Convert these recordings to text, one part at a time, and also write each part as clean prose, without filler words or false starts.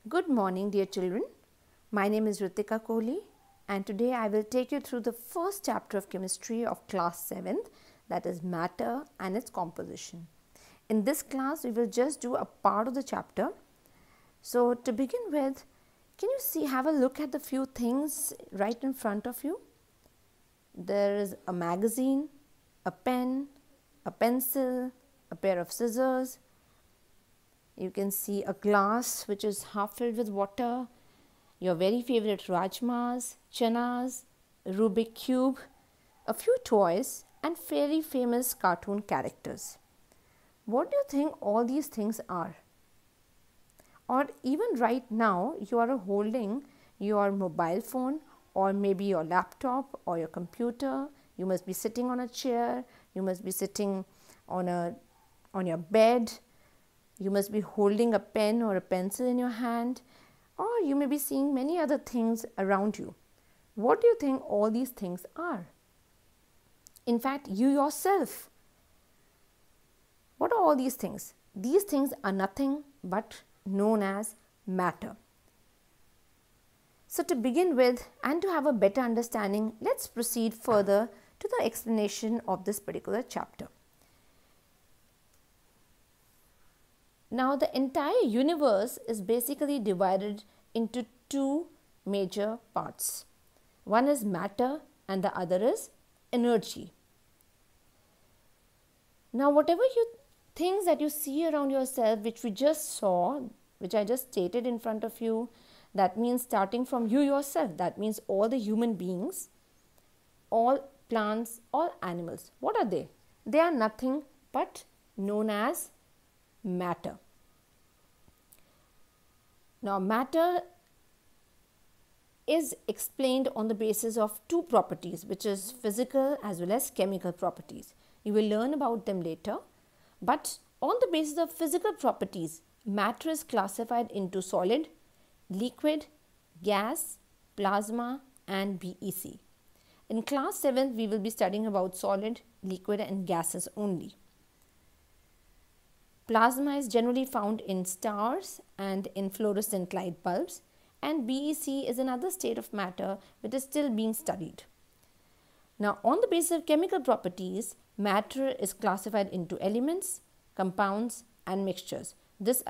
Good morning, dear children. My name is Ritika Kohli, and today I will take you through the first chapter of chemistry of class 7th, that is matter and its composition. In this class, we will just do a part of the chapter. So, to begin with, can you have a look at the few things right in front of you? There is a magazine, a pen, a pencil, a pair of scissors. You can see a glass which is half filled with water, your very favorite rajmas, chanas, Rubik cube, a few toys and very famous cartoon characters. What do you think all these things are? Or even right now you are holding your mobile phone or maybe your laptop or your computer. You must be sitting on a chair, you must be sitting on your bed. You must be holding a pen or a pencil in your hand, or you may be seeing many other things around you. What do you think all these things are? In fact, you yourself. What are all these things? These things are nothing but known as matter. So to begin with and to have a better understanding, let's proceed further to the explanation of this particular chapter. Now, the entire universe is basically divided into two major parts. One is matter and the other is energy. Now, whatever things that you see around yourself, which we just saw, which I just stated in front of you, that means starting from you yourself, that means all the human beings, all plants, all animals. What are they? They are nothing but known as matter. Now, matter is explained on the basis of two properties, which is physical as well as chemical properties. You will learn about them later, but on the basis of physical properties, matter is classified into solid, liquid, gas, plasma and BEC. In class 7, we will be studying about solid, liquid and gases only. Plasma is generally found in stars and in fluorescent light bulbs, and BEC is another state of matter which is still being studied. Now, on the basis of chemical properties, matter is classified into elements, compounds and mixtures. This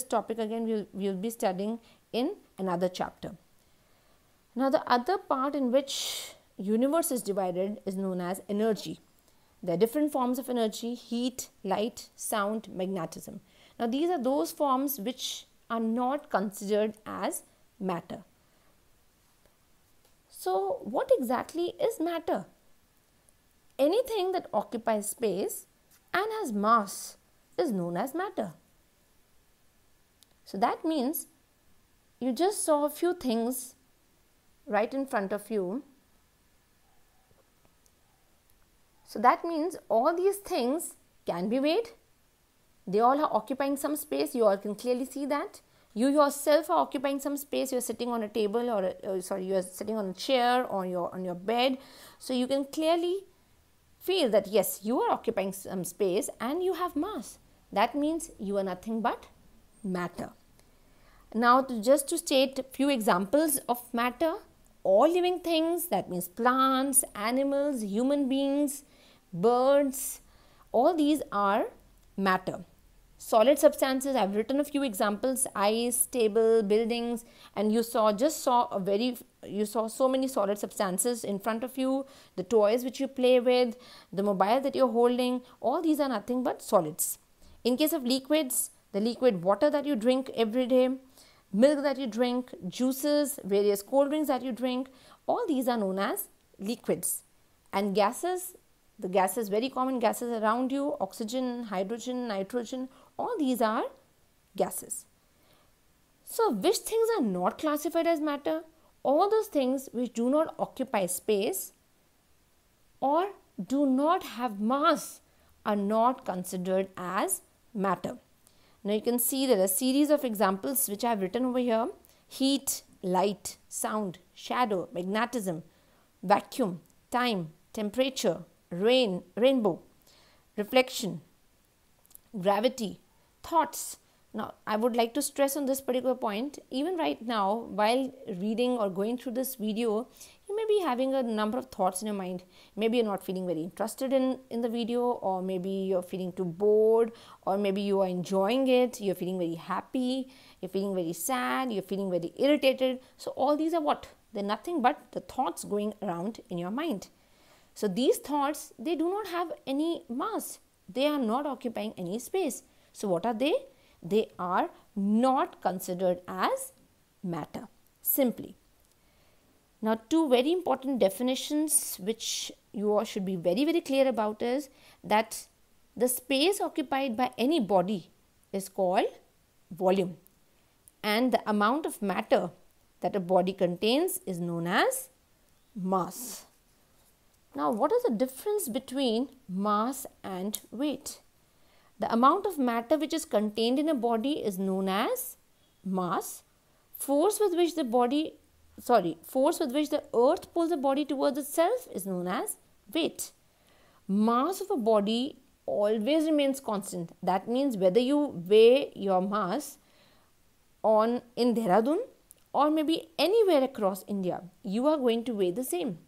topic we will be studying in another chapter. Now, the other part in which universe is divided is known as energy. There are different forms of energy: heat, light, sound, magnetism. Now, these are those forms which are not considered as matter. So, what exactly is matter? Anything that occupies space and has mass is known as matter. So, that means you just saw a few things right in front of you. So, that means all these things can be weighed. They all are occupying some space. You all can clearly see that. You yourself are occupying some space. You are sitting on a table you are sitting on a chair or on your bed. So, you can clearly feel that yes, you are occupying some space and you have mass. That means you are nothing but matter. Now, just to state a few examples of matter, all living things, that means plants, animals, human beings, birds, all these are matter. Solid substances, I have written a few examples: ice, table, buildings, and you saw so many solid substances in front of you. The toys which you play with, the mobile that you are holding, all these are nothing but solids. In case of liquids, the liquid water that you drink every day, milk that you drink, juices, various cold drinks that you drink, all these are known as liquids. And gases, the gases, very common gases around you, oxygen, hydrogen, nitrogen, all these are gases. So, which things are not classified as matter? All those things which do not occupy space or do not have mass are not considered as matter. Now, you can see there are a series of examples which I have written over here: heat, light, sound, shadow, magnetism, vacuum, time, temperature, rainbow, reflection, gravity, thoughts, Now, I would like to stress on this particular point. Even right now, while reading or going through this video, you may be having a number of thoughts in your mind. Maybe you're not feeling very interested in the video, or maybe you're feeling too bored, or maybe you are enjoying it, you're feeling very happy, you're feeling very sad, you're feeling very irritated. So all these are what? They're nothing but the thoughts going around in your mind. So these thoughts, they do not have any mass. They are not occupying any space. So what are they? They are not considered as matter, simply. Now, two very important definitions which you all should be very, very clear about is that the space occupied by any body is called volume, and the amount of matter that a body contains is known as mass. Now, what is the difference between mass and weight? The amount of matter which is contained in a body is known as mass. Force with which the earth pulls the body towards itself is known as weight. Mass of a body always remains constant. That means whether you weigh your mass in Dehradun or maybe anywhere across India, you are going to weigh the same.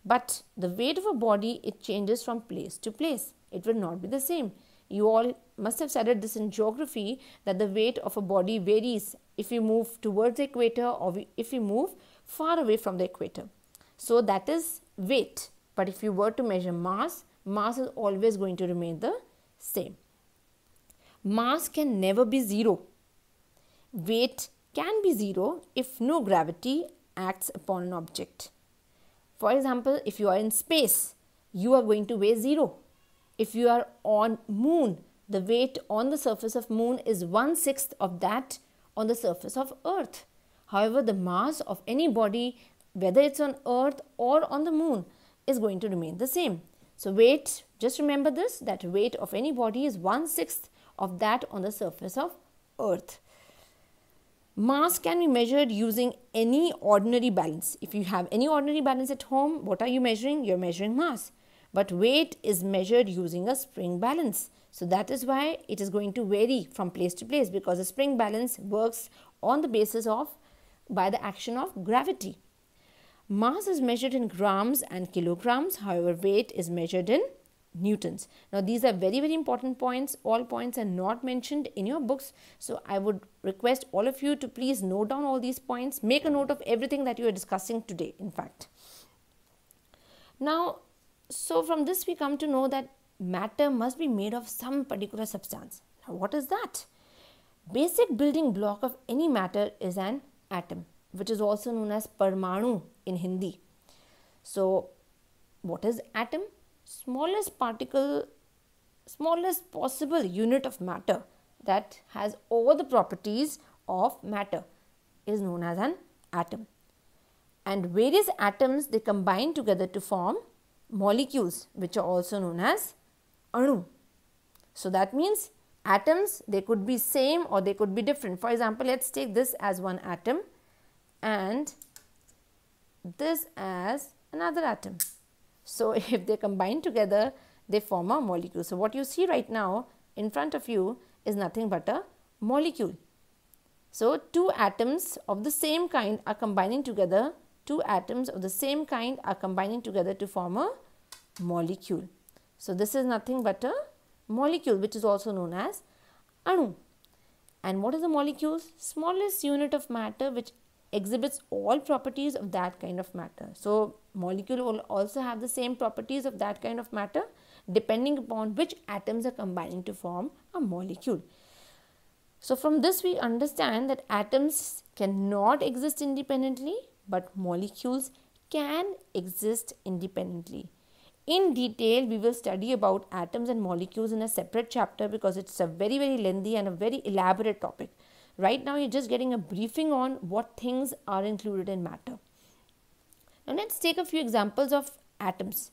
But the weight of a body, it changes from place to place. It will not be the same. You all must have studied this in geography, that the weight of a body varies if you move towards the equator or if you move far away from the equator. So that is weight. But if you were to measure mass, mass is always going to remain the same. Mass can never be zero. Weight can be zero if no gravity acts upon an object. For example, if you are in space, you are going to weigh zero. If you are on moon, the weight on the surface of moon is 1/6 of that on the surface of earth. However, the mass of any body, whether it's on earth or on the moon, is going to remain the same. So weight, just remember this, that weight of any body is 1/6 of that on the surface of earth. Mass can be measured using any ordinary balance. If you have any ordinary balance at home, what are you measuring? You're measuring mass. But weight is measured using a spring balance. So that is why it is going to vary from place to place, because the spring balance works on the basis of by the action of gravity. Mass is measured in grams and kilograms. However, weight is measured in newtons. Now, these are very, very important points. All points are not mentioned in your books. So, I would request all of you to please note down all these points. Make a note of everything that you are discussing today, in fact. Now, so from this we come to know that matter must be made of some particular substance. Now, what is that? Basic building block of any matter is an atom, which is also known as Parmanu in Hindi. So, what is atom? Smallest particle, smallest possible unit of matter that has all the properties of matter is known as an atom. And various atoms, they combine together to form molecules, which are also known as Anu. So that means atoms, they could be same or they could be different. For example, let's take this as one atom and this as another atom. So if they combine together, they form a molecule. So what you see right now in front of you is nothing but a molecule. So two atoms of the same kind are combining together. Two atoms of the same kind are combining together to form a molecule. So this is nothing but a molecule, which is also known as Anu. And what is a molecule? Smallest unit of matter which exhibits all properties of that kind of matter. So molecule will also have the same properties of that kind of matter depending upon which atoms are combining to form a molecule. So from this we understand that atoms cannot exist independently, but molecules can exist independently. In detail, we will study about atoms and molecules in a separate chapter because it's a very, very lengthy and a very elaborate topic. Right now, you're just getting a briefing on what things are included in matter. Now, let's take a few examples of atoms.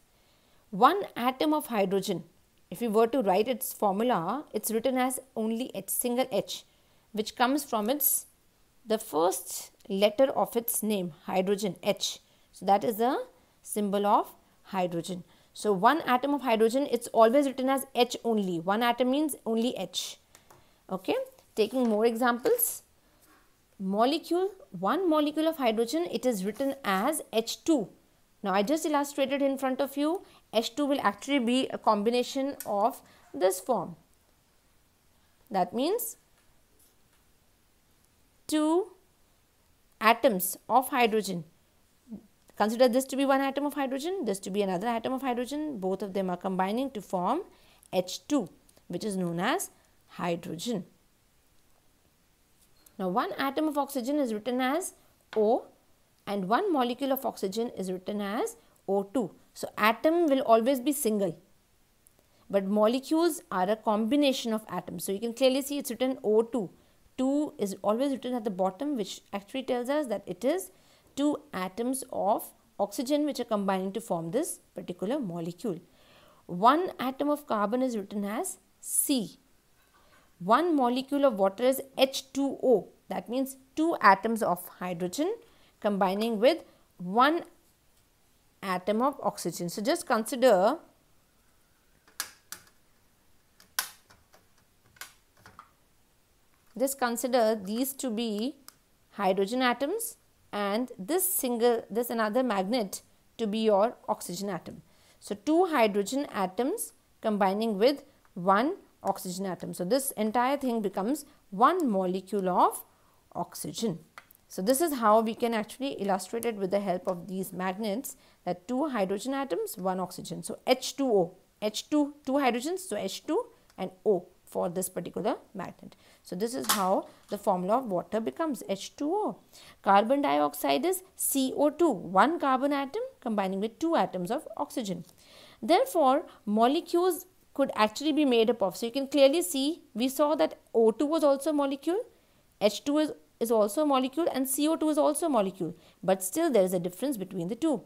One atom of hydrogen, if we were to write its formula, it's written as only H, single H, which comes from the first letter of its name, hydrogen, H. So that is the symbol of hydrogen. So one atom of hydrogen, it's always written as H only. One atom means only H. Okay. Taking more examples, one molecule of hydrogen, it is written as H2. Now I just illustrated in front of you, H2 will actually be a combination of this form. That means 2 atoms of hydrogen. Consider this to be one atom of hydrogen, this to be another atom of hydrogen. Both of them are combining to form H2, which is known as hydrogen. Now one atom of oxygen is written as O and one molecule of oxygen is written as O2. So atom will always be single, but molecules are a combination of atoms. So you can clearly see it's written O2. 2 is always written at the bottom, which actually tells us that it is 2 atoms of oxygen which are combining to form this particular molecule. One atom of carbon is written as C. One molecule of water is H2O. That means 2 atoms of hydrogen combining with 1 atom of oxygen. So just consider these to be hydrogen atoms and this another magnet to be your oxygen atom. So 2 hydrogen atoms combining with 1 oxygen atom. So this entire thing becomes 1 molecule of oxygen. So this is how we can actually illustrate it with the help of these magnets, that 2 hydrogen atoms, 1 oxygen. So H2O, 2 hydrogens, so H2 and O for this particular magnet. So this is how the formula of water becomes H2O. Carbon dioxide is CO2, 1 carbon atom combining with 2 atoms of oxygen. Therefore, molecules could actually be made up of. So you can clearly see, we saw that O2 was also a molecule, H2 is also a molecule and CO2 is also a molecule. But still there is a difference between the two.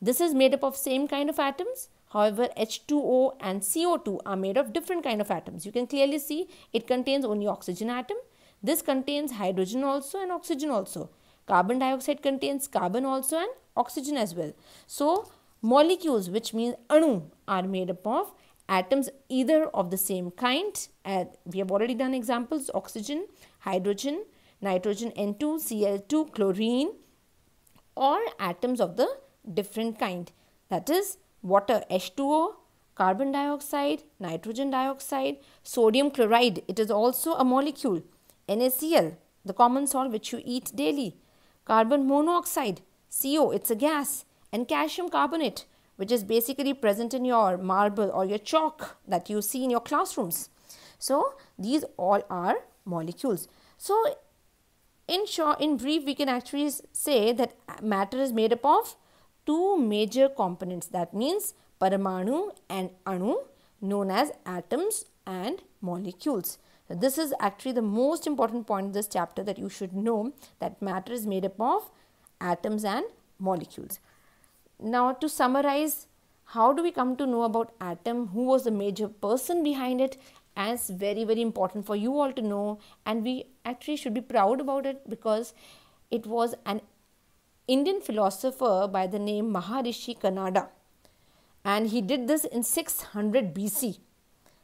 This is made up of same kind of atoms. However, H2O and CO2 are made of different kind of atoms. You can clearly see it contains only oxygen atom. This contains hydrogen also and oxygen also. Carbon dioxide contains carbon also and oxygen as well. So molecules, which means anu, are made up of atoms either of the same kind. We have already done examples: oxygen, hydrogen, nitrogen N2, Cl2, chlorine, or atoms of the different kind. That is water H2O, carbon dioxide, nitrogen dioxide, sodium chloride, it is also a molecule, NaCl, the common salt which you eat daily, carbon monoxide, CO, it's a gas, and calcium carbonate, which is basically present in your marble or your chalk that you see in your classrooms. So these all are molecules. So in short, in brief, we can actually say that matter is made up of 2 major components. That means Paramanu and Anu, known as atoms and molecules. So this is actually the most important point in this chapter, that you should know that matter is made up of atoms and molecules. Now to summarize, how do we come to know about atom? Who was the major person behind it? As very, very important for you all to know, and we actually should be proud about it, because it was an Indian philosopher by the name Maharishi Kanada, and he did this in 600 BC.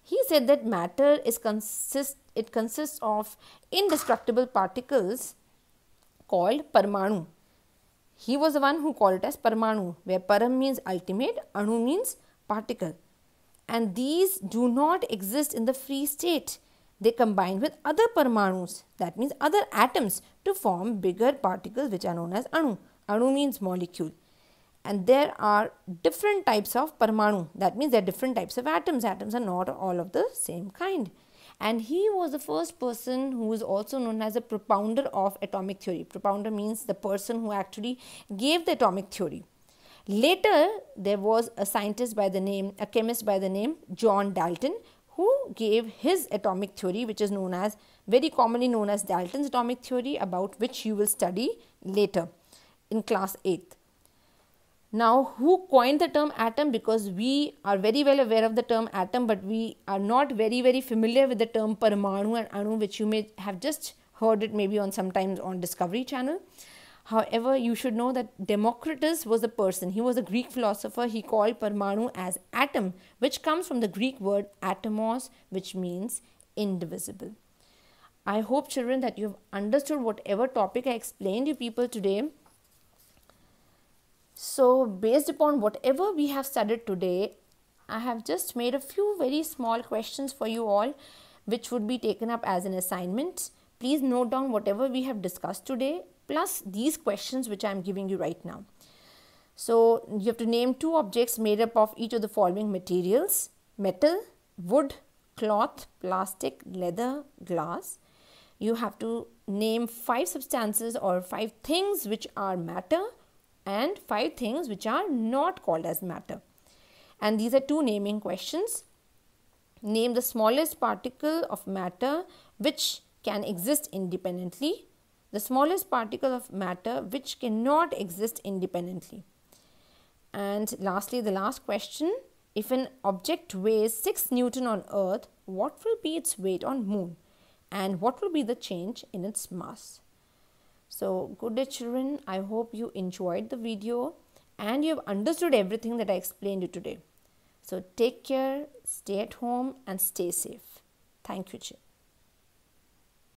He said that matter consists of indestructible particles called Parmanu. He was the one who called it as Parmanu, where Param means ultimate, Anu means particle. And these do not exist in the free state. They combine with other Parmanus, that means other atoms, to form bigger particles which are known as Anu. Anu means molecule. And there are different types of Parmanu, that means there are different types of atoms. Atoms are not all of the same kind. And he was the first person who is also known as a propounder of atomic theory. Propounder means the person who actually gave the atomic theory. Later, there was a chemist by the name John Dalton, who gave his atomic theory, which is very commonly known as Dalton's atomic theory, about which you will study later in class 8th. Now, who coined the term atom? Because we are very well aware of the term atom, but we are not very, very familiar with the term Paramanu and Anu, which you may have just heard it maybe sometimes on Discovery Channel. However, you should know that Democritus was a person. He was a Greek philosopher. He called Parmanu as atom, which comes from the Greek word atomos, which means indivisible. I hope, children, that you have understood whatever topic I explained you people today. So based upon whatever we have studied today, I have just made a few very small questions for you all, which would be taken up as an assignment. Please note down whatever we have discussed today, plus these questions which I am giving you right now. So you have to name 2 objects made up of each of the following materials: metal, wood, cloth, plastic, leather, glass. You have to name 5 substances or 5 things which are matter and 5 things which are not called as matter. And these are 2 naming questions. Name the smallest particle of matter which can exist independently, the smallest particle of matter which cannot exist independently. And lastly, the last question: if an object weighs 6 Newton on Earth, what will be its weight on Moon? And what will be the change in its mass? So good day, children. I hope you enjoyed the video and you have understood everything that I explained you today. So take care, stay at home and stay safe. Thank you, children.